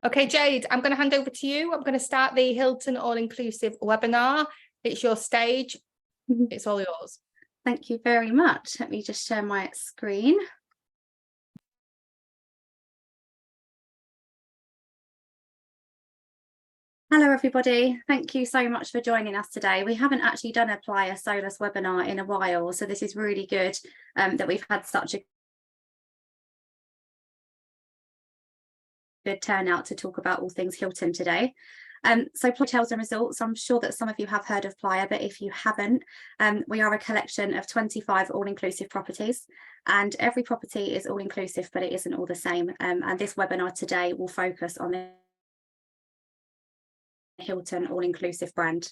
Okay, Jade, I'm going to hand over to you. I'm going to start the Hilton All Inclusive webinar. It's your stage. It's all yours. Thank you very much. Let me just share my screen. Hello everybody, thank you so much for joining us today. We haven't actually done a Playa Solus webinar in a while, so this is really good that we've had such a good turnout to talk about all things Hilton today. So Playa Hotels and Resorts, I'm sure that some of you have heard of Playa, but if you haven't, we are a collection of 25 all-inclusive properties, and every property is all-inclusive, but it isn't all the same. And this webinar today will focus on the Hilton All-Inclusive brand.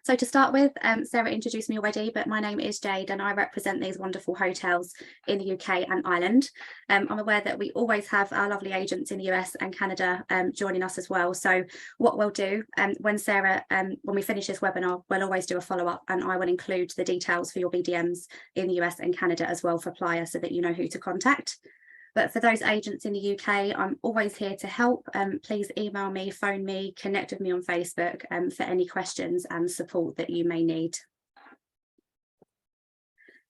So to start with, Sarah introduced me already, but my name is Jade and I represent these wonderful hotels in the UK and Ireland. I'm aware that we always have our lovely agents in the US and Canada joining us as well. So what we'll do when we finish this webinar, we'll always do a follow-up, and I will include the details for your BDMs in the US and Canada as well for Playa, so that you know who to contact. But for those agents in the UK, I'm always here to help. Please email me, phone me, connect with me on Facebook for any questions and support that you may need.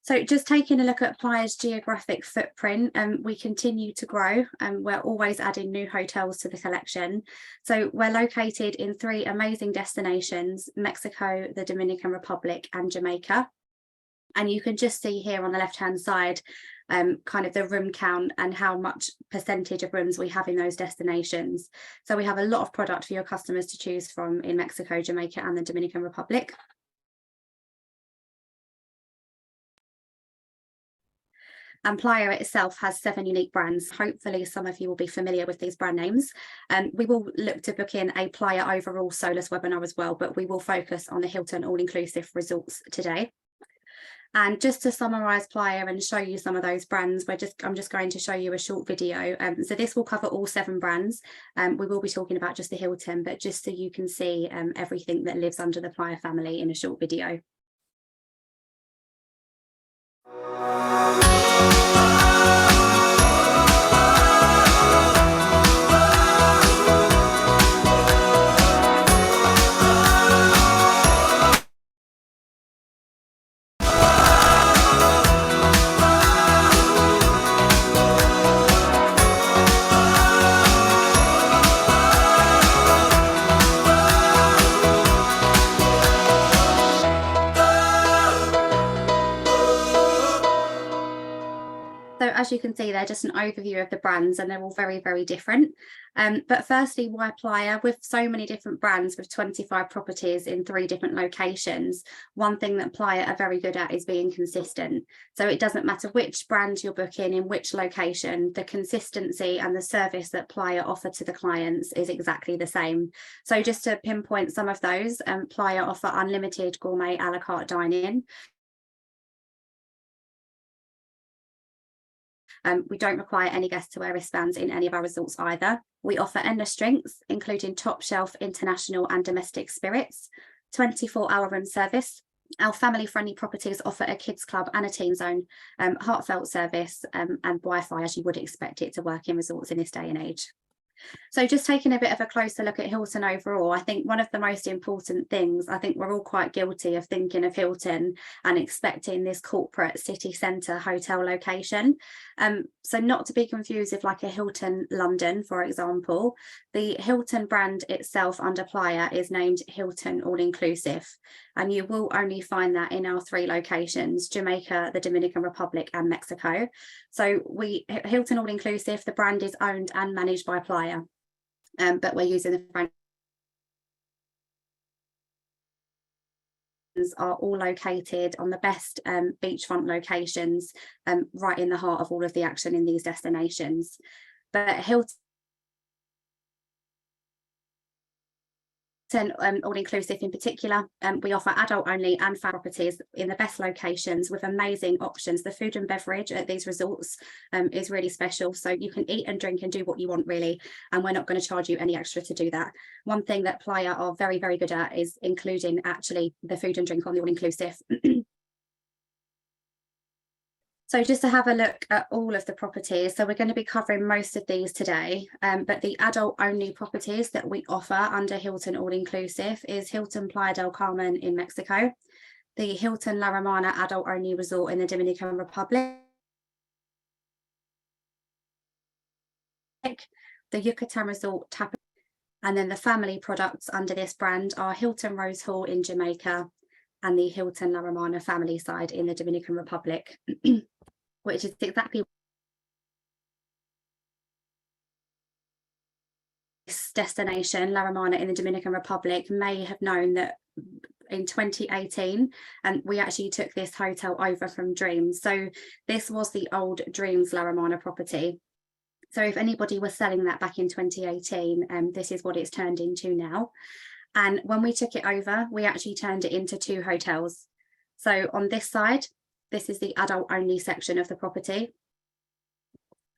So just taking a look at Playa's geographic footprint, we continue to grow and we're always adding new hotels to the collection. So we're located in 3 amazing destinations: Mexico, the Dominican Republic and Jamaica. And you can just see here on the left-hand side kind of the room count and how much percentage of rooms we have in those destinations. So we have a lot of product for your customers to choose from in Mexico, Jamaica and the Dominican Republic. And Playa itself has 7 unique brands. Hopefully some of you will be familiar with these brand names. We will look to book in a Playa overall Solus webinar as well, but we will focus on the Hilton All-Inclusive Resorts today. And just to summarise Playa and show you some of those brands, I'm just going to show you a short video. So this will cover all 7 brands. We will be talking about just the Hilton, but just so you can see everything that lives under the Playa family in a short video. As you can see, they're just an overview of the brands and they're all very, very different. But firstly, why Playa? With so many different brands, with 25 properties in 3 different locations, one thing that Playa are very good at is being consistent. So it doesn't matter which brand you're booking in which location, the consistency and the service that Playa offer to the clients is exactly the same. So just to pinpoint some of those, Playa offer unlimited gourmet a la carte dining. We don't require any guests to wear wristbands in any of our resorts either. We offer endless drinks, including top shelf international and domestic spirits, 24-hour room service. Our family-friendly properties offer a kids club and a teen zone, heartfelt service and Wi-Fi, as you would expect it to work in resorts in this day and age. So just taking a bit of a closer look at Hilton overall, I think one of the most important things, I think we're all quite guilty of thinking of Hilton and expecting this corporate city centre hotel location. So not to be confused with like a Hilton London, for example. The Hilton brand itself under Playa is named Hilton All Inclusive, and you will only find that in our 3 locations: Jamaica, the Dominican Republic and Mexico. So Hilton All Inclusive, the brand is owned and managed by Playa, but we're using the brand are all located on the best beachfront locations, right in the heart of all of the action in these destinations. But Hilton All Inclusive in particular, we offer adult only and family properties in the best locations with amazing options. The food and beverage at these resorts is really special, so you can eat and drink and do what you want really, and we're not going to charge you any extra to do that. One thing that Playa are very, very good at is including actually the food and drink on the All Inclusive. So just to have a look at all of the properties, so we're going to be covering most of these today, but the adult only properties that we offer under Hilton All Inclusive is Hilton Playa del Carmen in Mexico, the Hilton La Romana adult only resort in the Dominican Republic, the Yucatan Resort Tap, and then the family products under this brand are Hilton Rose Hall in Jamaica and the Hilton La Romana family side in the Dominican Republic, which is exactly this destination, La Romana in the Dominican Republic, may have known that in 2018, and we actually took this hotel over from Dreams. So this was the old Dreams La Romana property. So if anybody was selling that back in 2018, this is what it's turned into now. And when we took it over, we actually turned it into 2 hotels. So on this side, this is the adult only section of the property.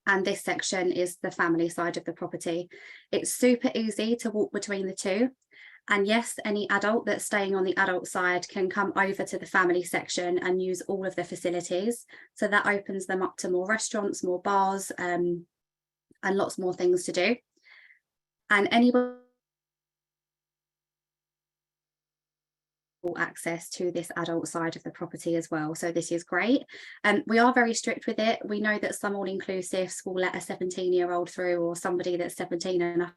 And this section is the family side of the property. It's super easy to walk between the two. And yes, any adult that's staying on the adult side can come over to the family section and use all of the facilities. So that opens them up to more restaurants, more bars, and lots more things to do. And anybody access to this adult side of the property as well, so this is great. We are very strict with it. We know that some all-inclusives will let a 17-year-old through, or somebody that's 17 and a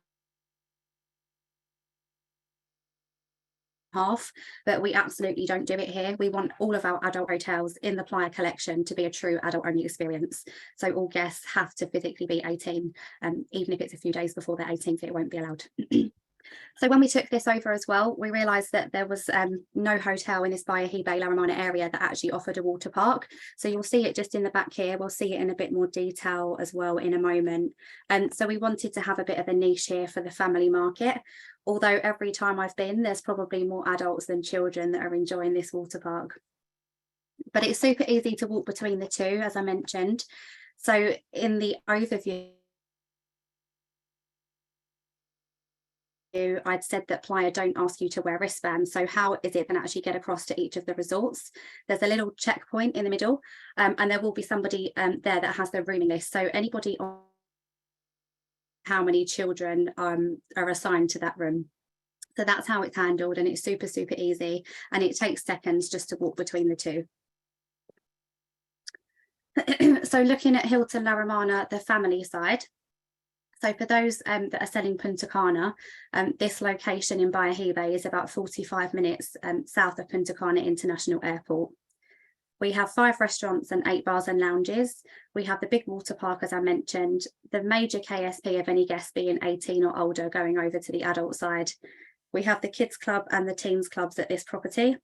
half, but we absolutely don't do it here. We want all of our adult hotels in the Playa collection to be a true adult only experience, so all guests have to physically be 18, even if it's a few days before their 18th, it won't be allowed. So when we took this over as well, we realised that there was no hotel in this Bask La Romana area that actually offered a water park. So you'll see it just in the back here. We'll see it in a bit more detail as well in a moment. And so we wanted to have a bit of a niche here for the family market. Although every time I've been, there's probably more adults than children that are enjoying this water park. But it's super easy to walk between the two, as I mentioned. So in the overview, I'd said that Playa don't ask you to wear wristbands. So how is it then actually get across to each of the resorts? There's a little checkpoint in the middle, and there will be somebody there that has the rooming list. So anybody on how many children are assigned to that room. So that's how it's handled, and it's super, super easy. And it takes seconds just to walk between the two. So looking at Hilton La Romana, the family side. So for those that are selling Punta Cana, this location in Bask Bay is about 45 minutes south of Punta Cana International Airport. We have 5 restaurants and 8 bars and lounges. We have the big water park, as I mentioned, the major KSP of any guest being 18 or older going over to the adult side. We have the kids club and the teens clubs at this property.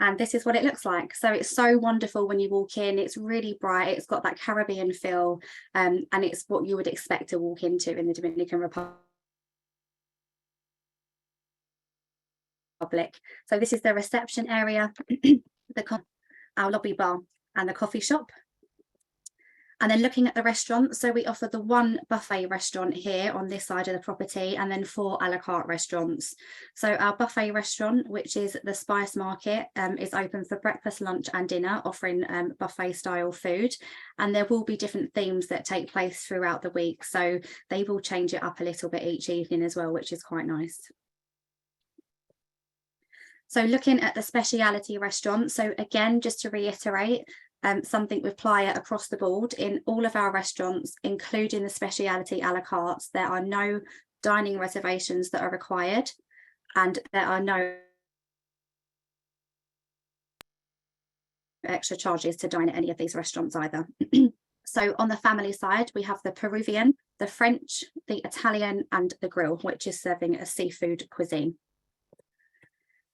And this is what it looks like. So it's so wonderful when you walk in. It's really bright. It's got that Caribbean feel, and it's what you would expect to walk into in the Dominican Republic. So this is the reception area, our lobby bar and the coffee shop. And then looking at the restaurants, so we offer the 1 buffet restaurant here on this side of the property, and then 4 a la carte restaurants. So our buffet restaurant, which is the Spice Market, is open for breakfast, lunch and dinner, offering buffet style food. And there will be different themes that take place throughout the week. So they will change it up a little bit each evening as well, which is quite nice. So looking at the speciality restaurant, so again, just to reiterate, something with Playa across the board in all of our restaurants, including the speciality a la carte, there are no dining reservations that are required, and there are no extra charges to dine at any of these restaurants either. So on the family side, we have the Peruvian, the French, the Italian and the grill, which is serving a seafood cuisine.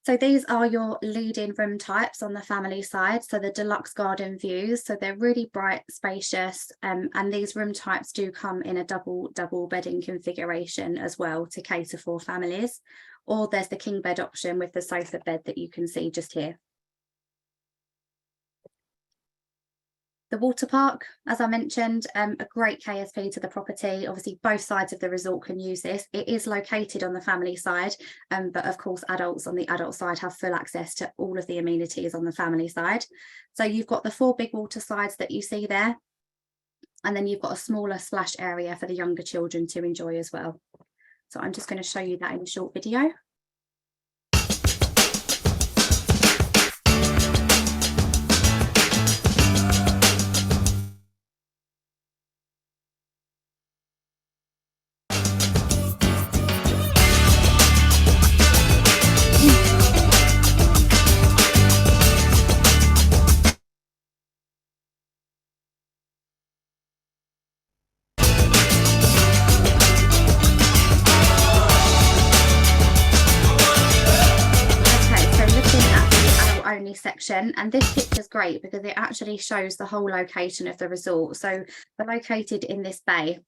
So these are your leading room types on the family side. So the deluxe garden views, so they're really bright, spacious, and these room types do come in a double bedding configuration as well to cater for families. Or there's the king bed option with the sofa bed that you can see just here. The water park, as I mentioned, a great KSP to the property. Obviously, both sides of the resort can use this. It is located on the family side, but of course, adults on the adult side have full access to all of the amenities on the family side. So you've got the 4 big water slides that you see there, and then you've got a smaller splash area for the younger children to enjoy as well. So I'm just going to show you that in a short video. Section, and this picture's great because it actually shows the whole location of the resort. So we're located in this bay,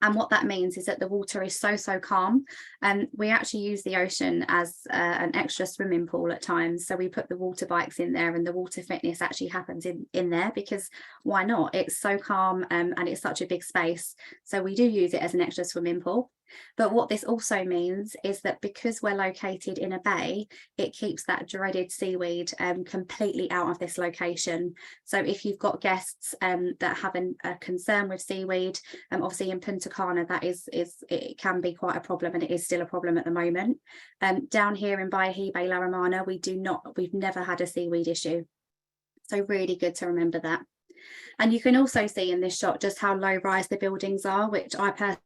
and what that means is that the water is so calm, and we actually use the ocean as an extra swimming pool at times. So we put the water bikes in there, and the water fitness actually happens in there, because why not? It's so calm, and it's such a big space, so we do use it as an extra swimming pool. But what this also means is that because we're located in a bay, it keeps that dreaded seaweed completely out of this location. So if you've got guests that have a concern with seaweed, obviously in Punta Cana, that it can be quite a problem, and it is still a problem at the moment. Down here in Bahia Bay, La Romana, we've never had a seaweed issue. So really good to remember that. And you can also see in this shot just how low rise the buildings are, which I personally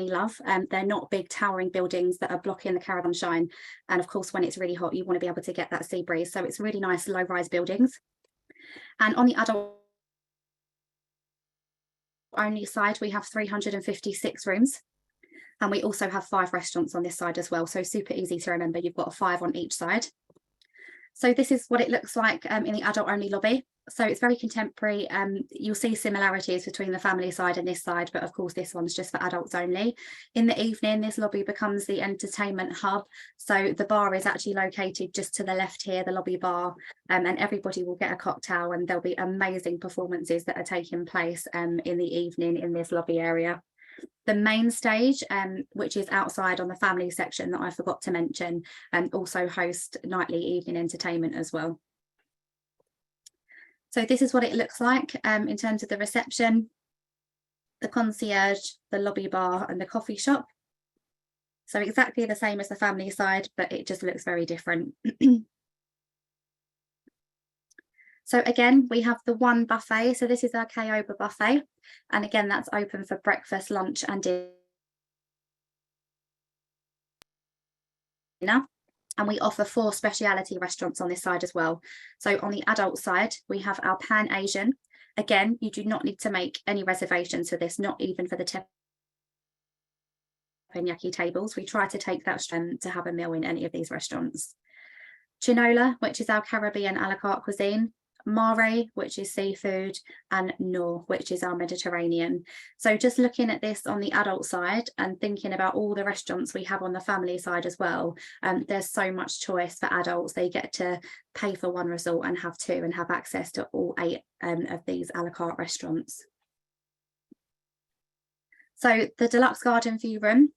love. They're not big towering buildings that are blocking the caravan shine, and of course when it's really hot you want to be able to get that sea breeze, so it's really nice low rise buildings. And on the adult only side we have 356 rooms, and we also have 5 restaurants on this side as well, so super easy to remember. You've got 5 on each side. So this is what it looks like in the adult only lobby. So it's very contemporary. You'll see similarities between the family side and this side, but of course this one's just for adults only. In the evening, this lobby becomes the entertainment hub. So the bar is actually located just to the left here, the lobby bar, and everybody will get a cocktail, and there'll be amazing performances that are taking place in the evening in this lobby area. The main stage, which is outside on the family section that I forgot to mention, and also host nightly evening entertainment as well. So this is what it looks like in terms of the reception, the concierge, the lobby bar, and the coffee shop. So exactly the same as the family side, but it just looks very different. So again, we have the one buffet. So this is our Caoba buffet. And again, that's open for breakfast, lunch, and dinner. And we offer 4 speciality restaurants on this side as well. So on the adult side, we have our Pan Asian. Again, you do not need to make any reservations for this, not even for the teppanyaki tables. We try to take that strength to have a meal in any of these restaurants. Chinola, which is our Caribbean a la carte cuisine. Mare, which is seafood, and Noor, which is our Mediterranean. So just looking at this on the adult side and thinking about all the restaurants we have on the family side as well, there's so much choice for adults. They get to pay for 1 resort and have 2 and have access to all 8 of these a la carte restaurants. So the deluxe garden view room,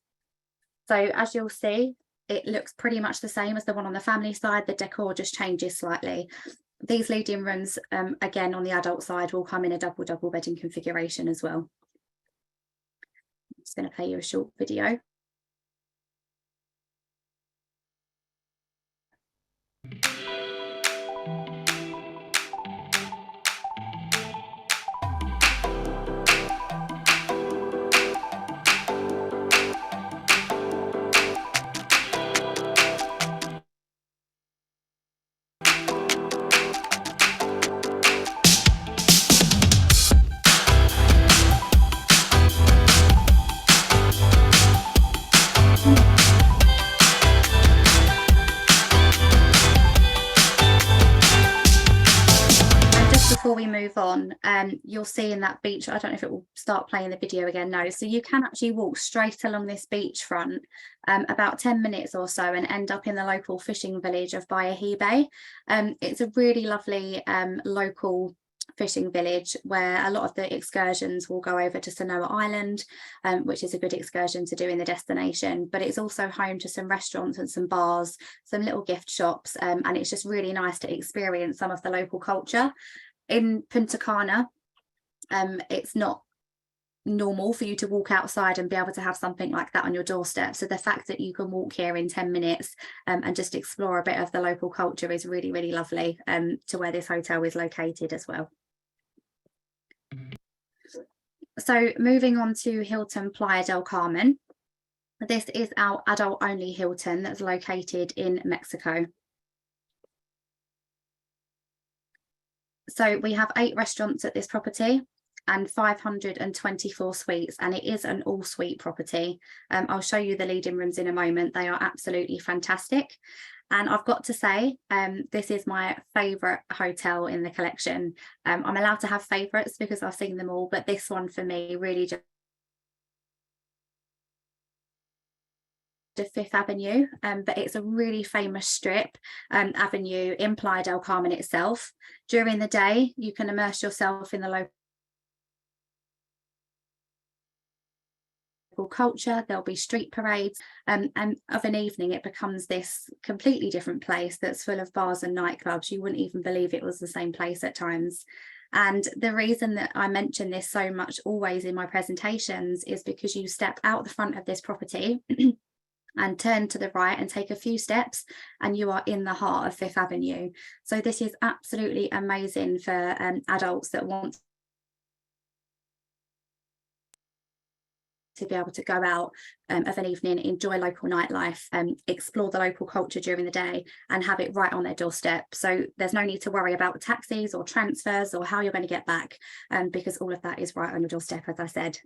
so as you'll see, it looks pretty much the same as the one on the family side. The decor just changes slightly. These lead-in rooms, again, on the adult side, will come in a double bedding configuration as well. I'm just going to play you a short video. on, you'll see in that beach, I don't know if it will start playing the video again, no, so you can actually walk straight along this beachfront about 10 minutes or so and end up in the local fishing village of Bay. It's a really lovely local fishing village where a lot of the excursions will go over to Sanoa Island, which is a good excursion to do in the destination, but it's also home to some restaurants and some bars, some little gift shops, and it's just really nice to experience some of the local culture. In Punta Cana, it's not normal for you to walk outside and be able to have something like that on your doorstep, so the fact that you can walk here in 10 minutes and just explore a bit of the local culture is really, really lovely, to where this hotel is located as well. So moving on to Hilton Playa del Carmen. This is our adult only Hilton that's located in Mexico. So we have 8 restaurants at this property and 524 suites, and it is an all suite property. I'll show you the leading rooms in a moment. They are absolutely fantastic. And I've got to say, this is my favourite hotel in the collection. I'm allowed to have favourites because I've seen them all, but this one for me really just Fifth Avenue, but it's a really famous strip avenue in Playa del Carmen itself. During the day, you can immerse yourself in the local culture. There'll be street parades, and of an evening it becomes this completely different place that's full of bars and nightclubs. You wouldn't even believe it was the same place at times. And the reason that I mention this so much always in my presentations is because you step out the front of this property and turn to the right and take a few steps and you are in the heart of Fifth Avenue. So this is absolutely amazing for adults that want to be able to go out of an evening, enjoy local nightlife, explore the local culture during the day and have it right on their doorstep. So there's no need to worry about taxis or transfers or how you're going to get back, because all of that is right on your doorstep, as I said.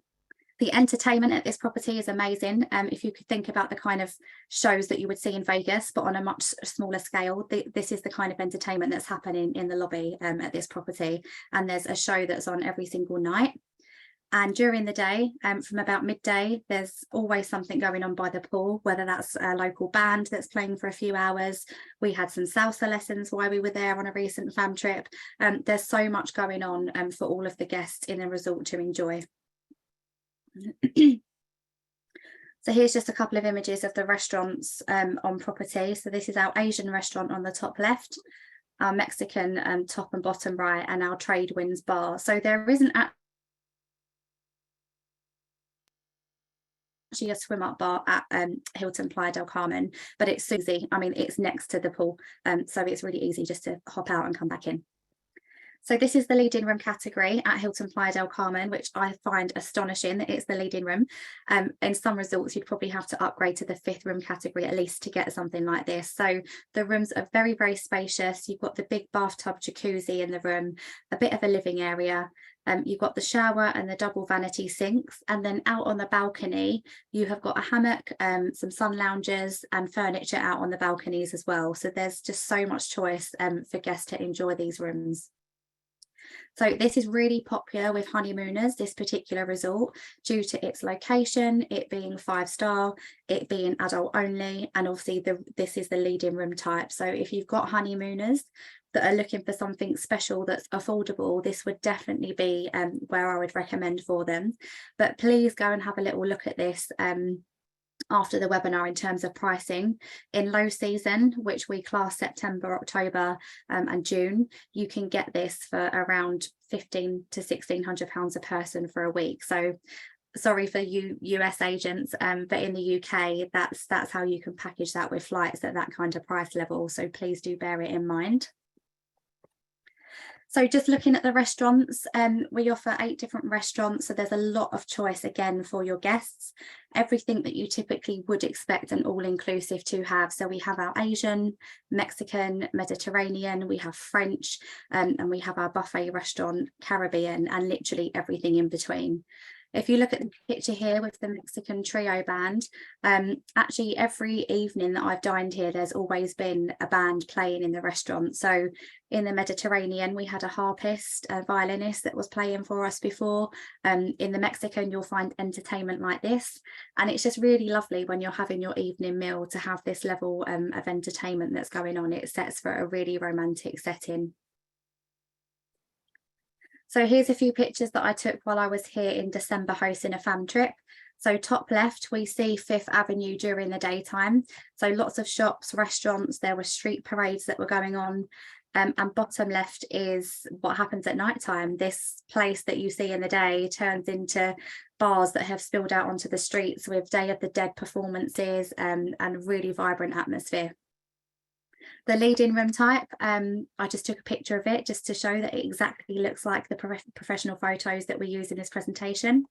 The entertainment at this property is amazing. If you could think about the kind of shows that you would see in Vegas, but on a much smaller scale, this is the kind of entertainment that's happening in the lobby at this property. And there's a show that's on every single night. And during the day, from about midday, there's always something going on by the pool, whether that's a local band that's playing for a few hours. We had some salsa lessons while we were there on a recent fam trip. There's so much going on for all of the guests in the resort to enjoy. So here's just a couple of images of the restaurants on property. So this is our Asian restaurant on the top left, our Mexican top and bottom right, and our Trade Winds bar. So there isn't actually a swim up bar at Hilton Playa del Carmen, but it's easy. I mean, it's next to the pool, so it's really easy just to hop out and come back in. So this is the leading room category at Hilton Playa del Carmen, which I find astonishing that it's the leading room. In some resorts, you'd probably have to upgrade to the 5th room category at least to get something like this. So the rooms are very, very spacious. You've got the big bathtub jacuzzi in the room, a bit of a living area. You've got the shower and the double vanity sinks, and then out on the balcony you have got a hammock, some sun loungers and furniture out on the balconies as well. So there's just so much choice for guests to enjoy these rooms. So this is really popular with honeymooners, this particular resort, due to its location, it being 5-star, it being adult only, and obviously this is the leading room type. So if you've got honeymooners that are looking for something special that's affordable, this would definitely be where I would recommend for them. But please go and have a little look at this after the webinar in terms of pricing. In low season, which we class September, October and June, you can get this for around £1,500 to £1,600 a person for a week. So sorry for you US agents, but in the UK that's how you can package that with flights at that kind of price level, so please do bear it in mind. So just looking at the restaurants, we offer 8 different restaurants, so there's a lot of choice again for your guests. Everything that you typically would expect an all-inclusive to have. So we have our Asian, Mexican, Mediterranean, we have French, and we have our buffet restaurant, Caribbean, and literally everything in between. If you look at the picture here with the Mexican trio band, actually every evening that I've dined here, there's always been a band playing in the restaurant. So in the Mediterranean, we had a harpist, a violinist that was playing for us before. In the Mexican, you'll find entertainment like this. And it's just really lovely when you're having your evening meal to have this level of entertainment that's going on. It sets for a really romantic setting. So here's a few pictures that I took while I was here in December hosting a fam trip. So top left, we see Fifth Avenue during the daytime. So lots of shops, restaurants, there were street parades that were going on. And bottom left is what happens at nighttime. This place that you see in the day turns into bars that have spilled out onto the streets with Day of the Dead performances and really vibrant atmosphere. The lead-in room type, I just took a picture of it just to show that it exactly looks like the professional photos that we use in this presentation.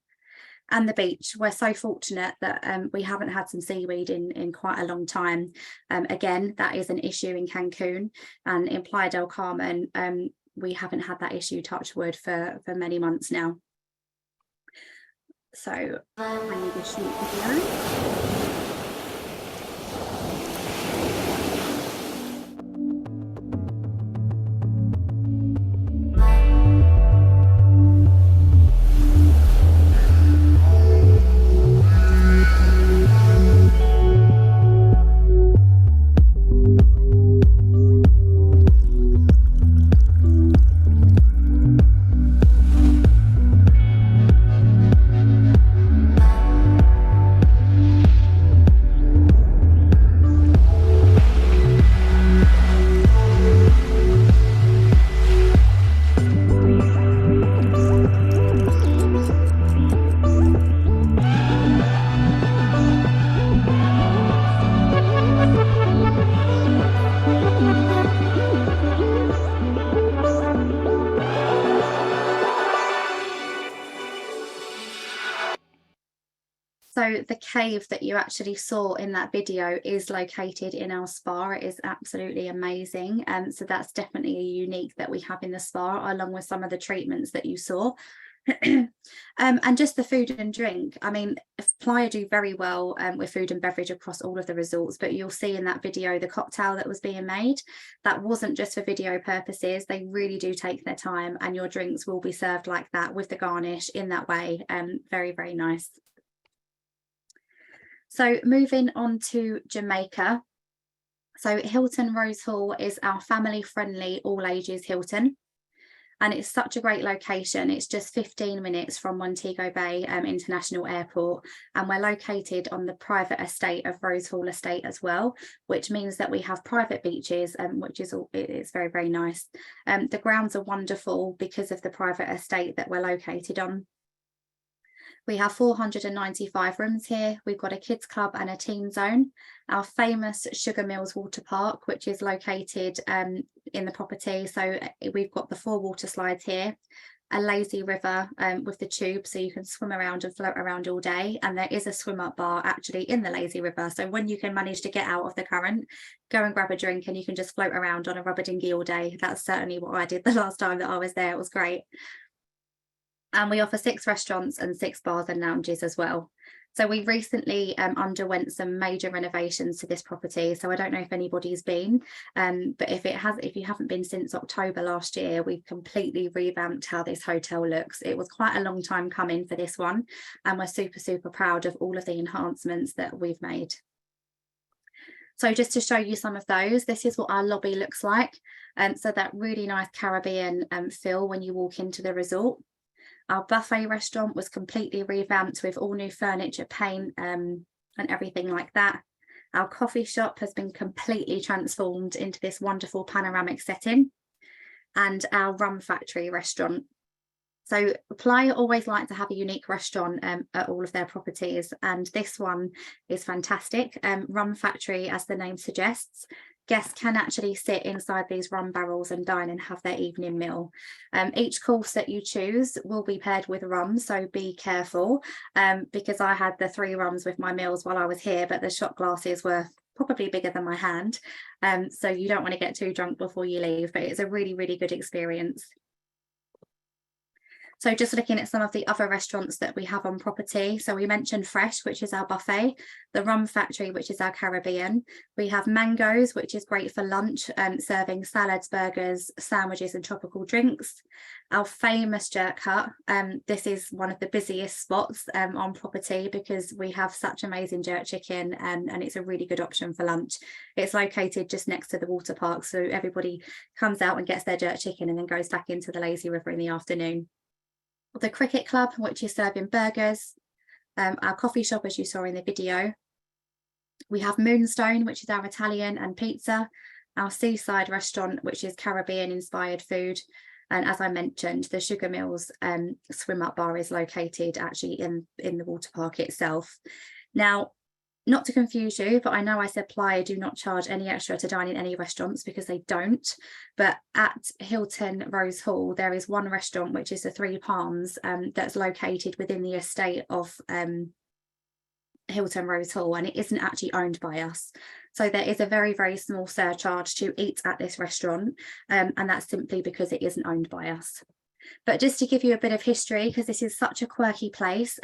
And the beach, we're so fortunate that we haven't had some seaweed in quite a long time. Again, that is an issue in Cancun, and in Playa del Carmen, we haven't had that issue, touch wood, for many months now. So I need a short video. So the cave that you actually saw in that video is located in our spa. It is absolutely amazing. So that's definitely a unique that we have in the spa, along with some of the treatments that you saw. And just the food and drink. I mean, Playa do very well with food and beverage across all of the resorts, but you'll see in that video the cocktail that was being made, that wasn't just for video purposes. They really do take their time, and your drinks will be served like that with the garnish in that way. Very, very nice. So moving on to Jamaica. So Hilton Rose Hall is our family friendly all ages Hilton. And it's such a great location. It's just 15 minutes from Montego Bay International Airport. And we're located on the private estate of Rose Hall Estate as well, which means that we have private beaches, which is it's very, very nice. The grounds are wonderful because of the private estate that we're located on. We have 495 rooms here. We've got a kids club and a teen zone. Our famous Sugar Mills water park, which is located in the property. So we've got the 4 water slides here, a lazy river with the tube, so you can swim around and float around all day. And there is a swim up bar actually in the lazy river. So when you can manage to get out of the current, go and grab a drink and you can just float around on a rubber dinghy all day. That's certainly what I did the last time that I was there. It was great. And we offer 6 restaurants and 6 bars and lounges as well. So we recently underwent some major renovations to this property. So I don't know if anybody's been, but if you haven't been since October last year, we've completely revamped how this hotel looks. It was quite a long time coming for this one, and we're super, super proud of all of the enhancements that we've made. So just to show you some of those, this is what our lobby looks like. So that really nice Caribbean feel when you walk into the resort. Our buffet restaurant was completely revamped with all new furniture, paint, and everything like that. Our coffee shop has been completely transformed into this wonderful panoramic setting. And our rum factory restaurant. So Playa always like to have a unique restaurant at all of their properties, and this one is fantastic. Rum factory, as the name suggests, guests can actually sit inside these rum barrels and dine and have their evening meal. Each course that you choose will be paired with rum, so be careful, because I had the 3 rums with my meals while I was here, but the shot glasses were probably bigger than my hand, so you don't want to get too drunk before you leave, but it's a really, really good experience. So just looking at some of the other restaurants that we have on property. So we mentioned Fresh, which is our buffet, the Rum Factory, which is our Caribbean. We have Mangoes, which is great for lunch, serving salads, burgers, sandwiches and tropical drinks. Our famous Jerk Hut. This is one of the busiest spots on property because we have such amazing jerk chicken, and it's a really good option for lunch. It's located just next to the water park, so everybody comes out and gets their jerk chicken and then goes back into the lazy river in the afternoon. The Cricket Club, which is serving burgers. Our coffee shop, as you saw in the video. We have Moonstone, which is our Italian and pizza. Our Seaside restaurant, which is Caribbean inspired food. And as I mentioned, the Sugar Mills swim up bar is located actually in the water park itself. Now, not to confuse you, but I know I said Playa do not charge any extra to dine in any restaurants, because they don't. But at Hilton Rose Hall, there is one restaurant, which is the Three Palms, that's located within the estate of Hilton Rose Hall, and it isn't actually owned by us. So there is a very, very small surcharge to eat at this restaurant, and that's simply because it isn't owned by us. But just to give you a bit of history, because this is such a quirky place,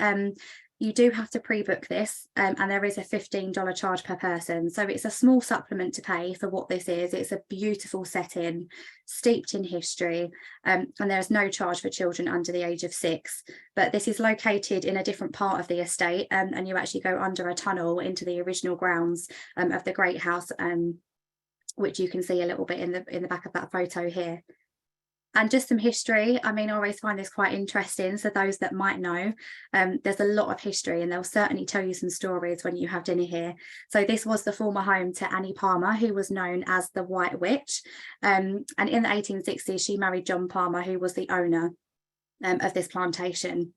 you do have to pre-book this, and there is a $15 charge per person. So it's a small supplement to pay for what this is. It's a beautiful setting, steeped in history, and there's no charge for children under the age of 6. But this is located in a different part of the estate, and you actually go under a tunnel into the original grounds of the Great House, which you can see a little bit in the back of that photo here. And just some history. I mean, I always find this quite interesting. So those that might know, there's a lot of history, and they'll certainly tell you some stories when you have dinner here. So this was the former home to Annie Palmer, who was known as the White Witch. And in the 1860s, she married John Palmer, who was the owner of this plantation.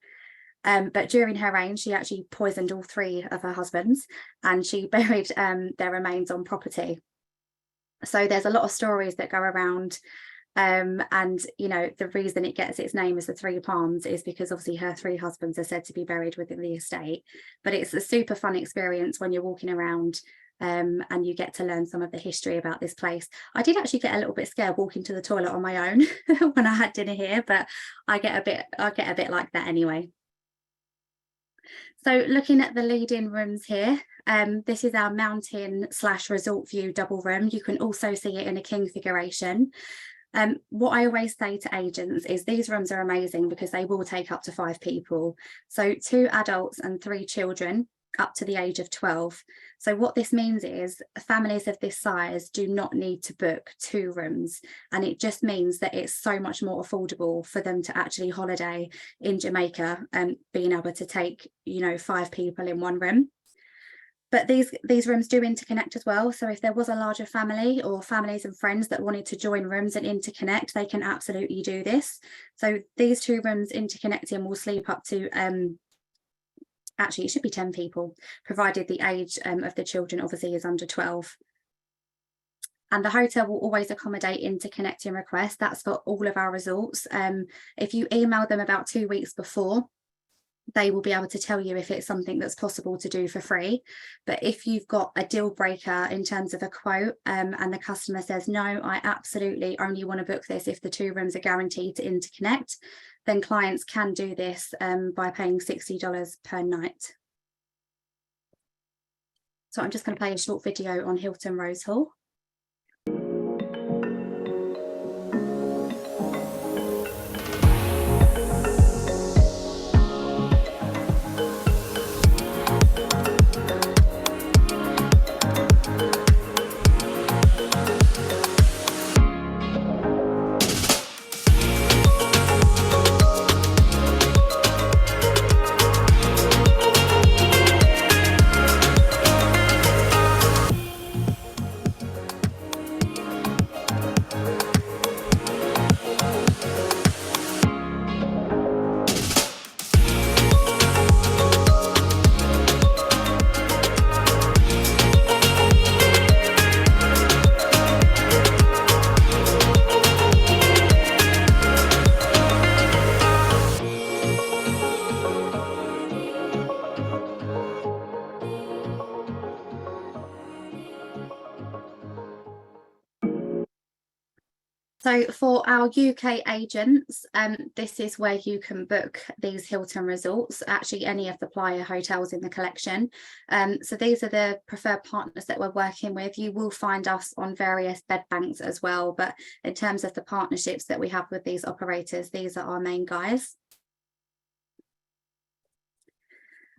But during her reign, she actually poisoned all 3 of her husbands, and she buried their remains on property. So there's a lot of stories that go around. And you know, the reason it gets its name as the Three Palms is because obviously her 3 husbands are said to be buried within the estate. But it's a super fun experience when you're walking around, and you get to learn some of the history about this place. I did actually get a little bit scared walking to the toilet on my own when I had dinner here, but I get a bit like that anyway. So looking at the lead-in rooms here, this is our mountain/resort view double room. You can also see it in a king configuration. What I always say to agents is these rooms are amazing because they will take up to 5 people. So 2 adults and 3 children up to the age of 12. So what this means is families of this size do not need to book 2 rooms. And it just means that it's so much more affordable for them to actually holiday in Jamaica and being able to take, you know, 5 people in one room. But these rooms do interconnect as well. So if there was a larger family or families and friends that wanted to join rooms and interconnect, they can absolutely do this. So these 2 rooms interconnecting will sleep up to, actually it should be 10 people, provided the age of the children obviously is under 12. And the hotel will always accommodate interconnecting requests. That's for all of our resorts. If you email them about 2 weeks before, they will be able to tell you if it's something that's possible to do for free. But if you've got a deal breaker in terms of a quote, and the customer says, no, I absolutely only want to book this if the 2 rooms are guaranteed to interconnect, then clients can do this by paying $60 per night. So I'm just going to play a short video on Hilton Rose Hall. So for our UK agents, this is where you can book these Hilton resorts, actually any of the Playa hotels in the collection. So these are the preferred partners that we're working with. You will find us on various bed banks as well, but in terms of the partnerships that we have with these operators, these are our main guys.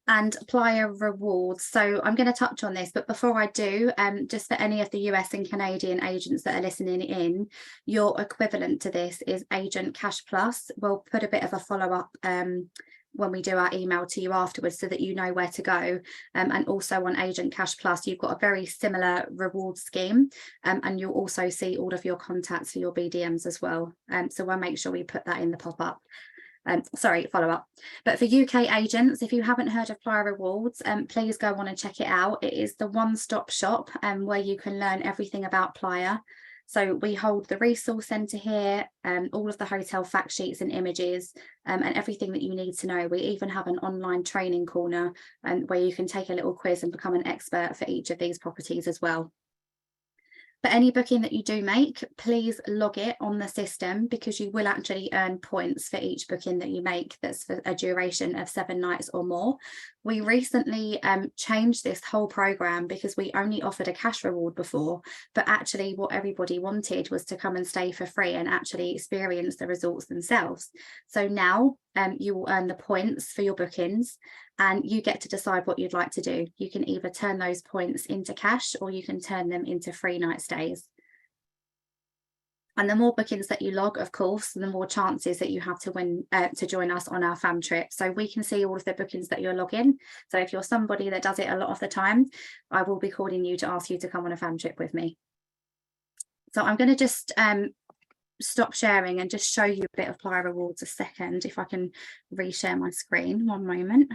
And Playa rewards. So I'm going to touch on this, but before I do, just for any of the US and Canadian agents that are listening in, your equivalent to this is Agent Cash Plus. We'll put a bit of a follow-up when we do our email to you afterwards so that you know where to go. And also on Agent Cash Plus, you've got a very similar reward scheme, and you'll also see all of your contacts for your BDMs as well. So we'll make sure we put that in the pop-up. Follow up. But for UK agents, if you haven't heard of Playa Rewards, please go on and check it out. It is the one-stop shop where you can learn everything about Playa. So we hold the resource centre here, all of the hotel fact sheets and images, and everything that you need to know. We even have an online training corner where you can take a little quiz and become an expert for each of these properties as well. But any booking that you do make, please log it on the system, because you will actually earn points for each booking that you make that's for a duration of 7 nights or more. We recently changed this whole program because we only offered a cash reward before, but actually what everybody wanted was to come and stay for free and actually experience the resorts themselves. So now you will earn the points for your bookings, and you get to decide what you'd like to do. You can either turn those points into cash or you can turn them into free night stays. And the more bookings that you log, of course, the more chances that you have to win to join us on our fam trip. So we can see all of the bookings that you're logging. So if you're somebody that does it a lot of the time, I will be calling you to ask you to come on a fam trip with me. So I'm going to just stop sharing and just show you a bit of Playa Rewards a second, if I can reshare my screen. One moment.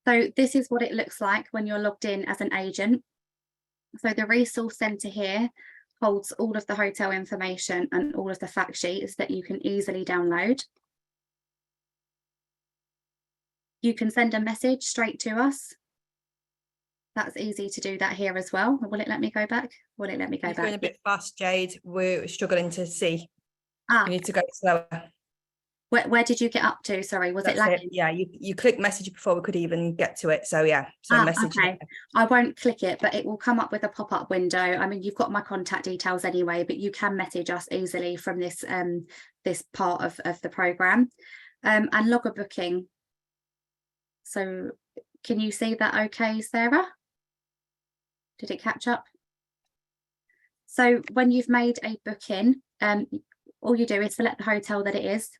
So this is what it looks like when you're logged in as an agent. So the resource centre here holds all of the hotel information and all of the fact sheets that you can easily download. You can send a message straight to us. That's easy to do that here as well. Will it let me go back? Will it let me go You're back? going a bit fast, Jade. We're struggling to see. Ah, You need to go slower. where did you get up to? Sorry, was it lagging? Yeah, you clicked message before we could even get to it. So yeah, so message. Okay. I won't click it, but it will come up with a pop-up window. I mean, you've got my contact details anyway, but you can message us easily from this this part of the program. And log a booking. So can you see that okay, Sarah? Did it catch up? So when you've made a booking, all you do is select the hotel that it is.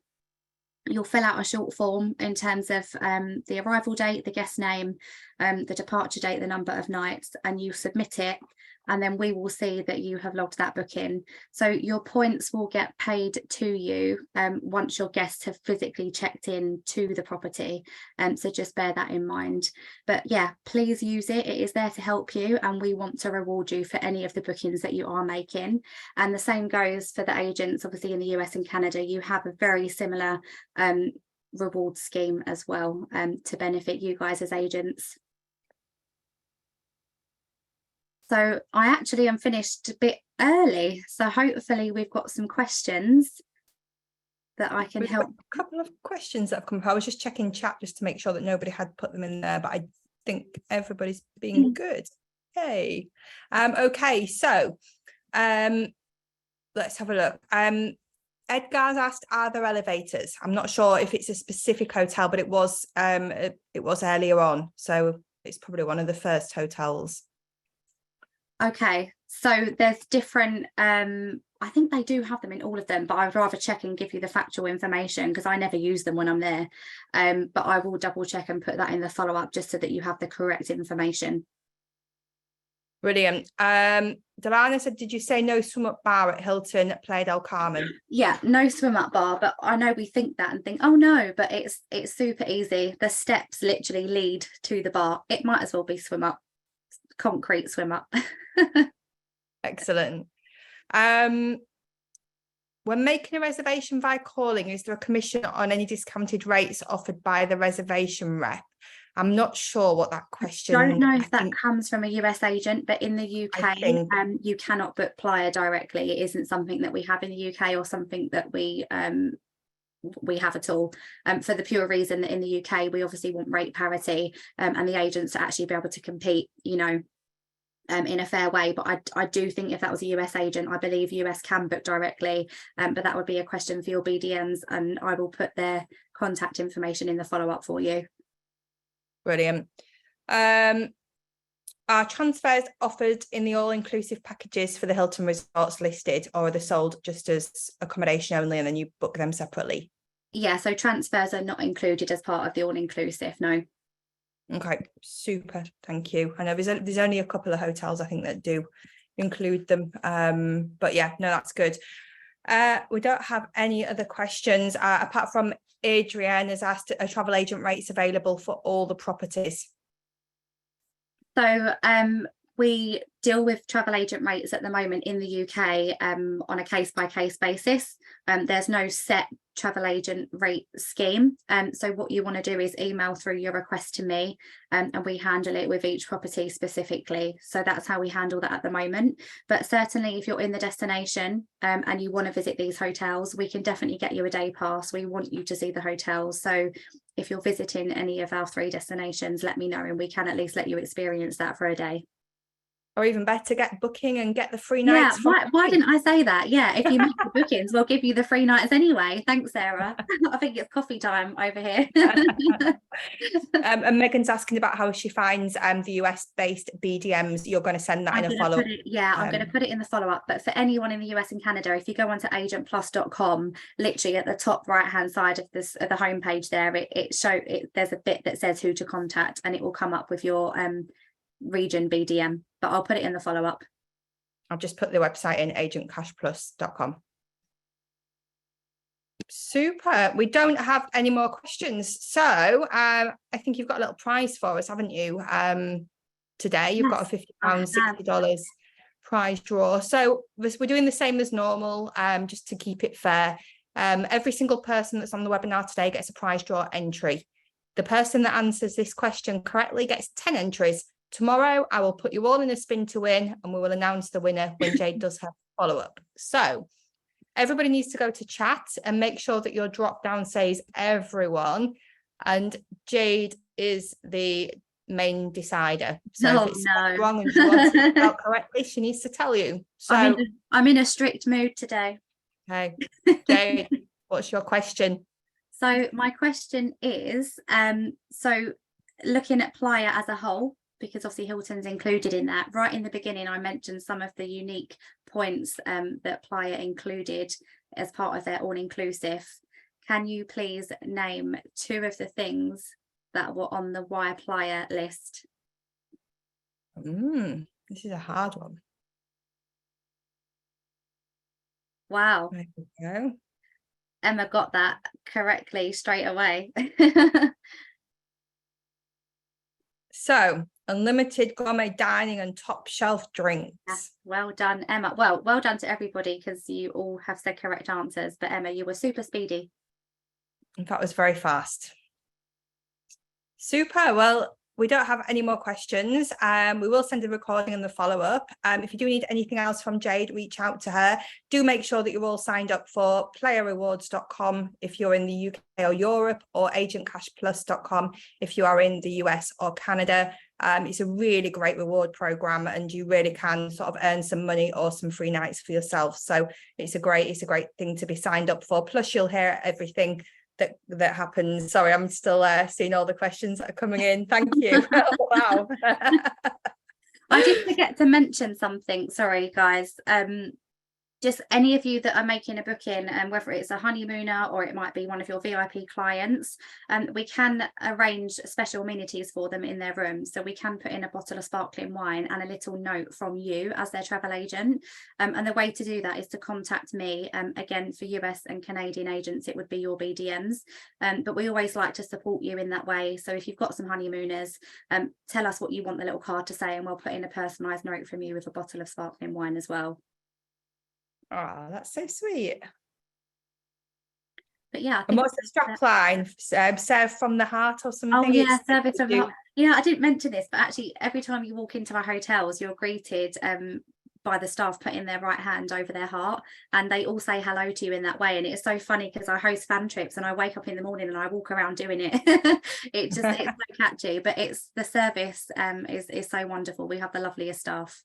You'll fill out a short form in terms of the arrival date, the guest name, the departure date, the number of nights, and you submit it, and then we will see that you have logged that booking. So your points will get paid to you once your guests have physically checked in to the property. So just bear that in mind. But yeah, please use it. It is there to help you, and we want to reward you for any of the bookings that you are making. And the same goes for the agents. Obviously in the US and Canada, you have a very similar reward scheme as well to benefit you guys as agents. So I actually am finished a bit early, so hopefully we've got some questions that I can help. A couple of questions that have come up. I was just checking chat just to make sure that nobody had put them in there, but I think everybody's being good. Hey, okay, so let's have a look. Edgar's asked, are there elevators? I'm not sure if it's a specific hotel, but it was earlier on, so it's probably one of the first hotels. Okay, so there's different, I think they do have them in all of them, but I'd rather check and give you the factual information because I never use them when I'm there. But I will double check and put that in the follow-up just so that you have the correct information. Brilliant. Delana said, did you say no swim up bar at Hilton Playa del Carmen? Yeah, no swim up bar, but I know we think that and think, oh no, but it's super easy. The steps literally lead to the bar. It might as well be swim up, concrete swim up. Excellent. When making a reservation via calling, is there a commission on any discounted rates offered by the reservation rep? I'm not sure what that question. Don't know I if that think- comes from a US agent, but in the UK, think- you cannot book Playa directly. It isn't something that we have in the UK or something that we have at all, for the pure reason that in the UK we obviously want rate parity, and the agents to actually be able to compete, you know, in a fair way. But I do think if that was a US agent, I believe US can book directly, but that would be a question for your BDMs, and I will put their contact information in the follow-up for you. Brilliant. Are transfers offered in the all-inclusive packages for the Hilton resorts listed, or are they sold just as accommodation only and then you book them separately? Yeah, so transfers are not included as part of the all-inclusive, no. Okay, super, thank you. I know there's only a couple of hotels I think that do include them, but yeah, no, that's good. We don't have any other questions apart from Adrienne has asked, are travel agent rates available for all the properties? So we deal with travel agent rates at the moment in the UK on a case-by-case basis. There's no set travel agent rate scheme. So what you want to do is email through your request to me, and we handle it with each property specifically. So that's how we handle that at the moment. But certainly if you're in the destination and you want to visit these hotels, we can definitely get you a day pass. We want you to see the hotels. So if you're visiting any of our 3 destinations, let me know and we can at least let you experience that for a day. Or even better, get booking and get the free nights. Yeah, why didn't I say that? Yeah, if you make the bookings, we'll give you the free nights anyway. Thanks, Sarah. I think it's coffee time over here. And Megan's asking about how she finds the US based BDMs. You're going to send that in a follow-up. I'm going to put it in the follow-up. But for anyone in the US and Canada, if you go onto agentplus.com, literally at the top right hand side of this the homepage there, there's a bit that says who to contact, and it will come up with your region BDM, but I'll put it in the follow-up. I'll just put the website in agentcashplus.com. Super. We don't have any more questions, so I think you've got a little prize for us, haven't you? Today you've got a £50, $60 prize draw. So we're doing the same as normal, just to keep it fair. Every single person that's on the webinar today gets a prize draw entry. The person that answers this question correctly gets 10 entries. Tomorrow, I will put you all in a spin to win, and we will announce the winner when Jade does her follow-up. So everybody needs to go to chat and make sure that your drop down says everyone. And Jade is the main decider. So if it's wrong and she wants it spelled correctly, she needs to tell you. So I'm in a strict mood today. Okay, Jade, what's your question? So my question is, so looking at Playa as a whole, because obviously Hilton's included in that. Right in the beginning, I mentioned some of the unique points that Playa included as part of their all-inclusive. Can you please name 2 of the things that were on the Why Playa list? This is a hard one. Wow. There we go. Emma got that correctly straight away. So, unlimited gourmet dining and top shelf drinks. Yes, well done, Emma. Well done to everybody, because you all have said correct answers. But Emma, you were super speedy. That was very fast. Super. Well, we don't have any more questions. We will send a recording and the follow-up. If you do need anything else from Jade, reach out to her. Do make sure that you're all signed up for playarewards.com if you're in the UK or Europe, or agentcashplus.com if you are in the US or Canada. It's a really great reward program, and you really can sort of earn some money or some free nights for yourself. So it's a great thing to be signed up for. Plus, you'll hear everything that happens. Sorry, I'm still seeing all the questions that are coming in. Thank you. Wow. I did forget to mention something. Sorry, guys. Just any of you that are making a booking, and whether it's a honeymooner or it might be one of your VIP clients, we can arrange special amenities for them in their room. So we can put in a bottle of sparkling wine and a little note from you as their travel agent. And the way to do that is to contact me. Again, for US and Canadian agents, it would be your BDMs. But we always like to support you in that way. So if you've got some honeymooners, tell us what you want the little card to say, and we'll put in a personalised note from you with a bottle of sparkling wine as well. Oh, that's so sweet. But But yeah, I And think what's the strap line? Serve from the heart or something? oh yeah, It's- service from heart. You know, I didn't mention this, but actually every time you walk into our hotels, you're greeted by the staff putting their right hand over their heart, and they all say hello to you in that way. And it's so funny because I host fan trips and I wake up in the morning and I walk around doing it. It's so catchy, but it's the service is so wonderful. We have the loveliest staff.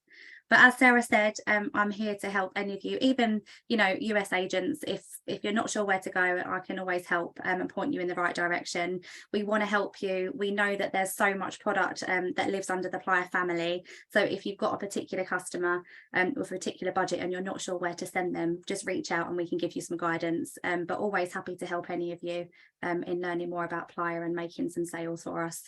But as Sarah said, I'm here to help any of you, even, you know, US agents. If you're not sure where to go, I can always help and point you in the right direction. We want to help you. We know that there's so much product that lives under the Playa family. So if you've got a particular customer with a particular budget and you're not sure where to send them, just reach out and we can give you some guidance. But always happy to help any of you in learning more about Playa and making some sales for us.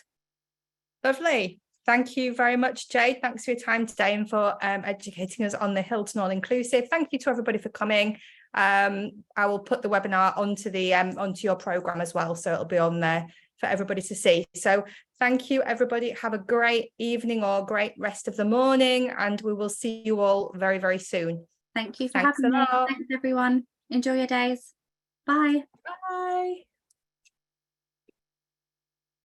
Lovely. Thank you very much, Jade. Thanks for your time today and for educating us on the Hilton All Inclusive. Thank you to everybody for coming. I will put the webinar onto your program as well, so it'll be on there for everybody to see. So thank you, everybody. Have a great evening or great rest of the morning, and we will see you all very, very soon. Thank you for having me. Thanks, everyone. Enjoy your days. Bye. Bye.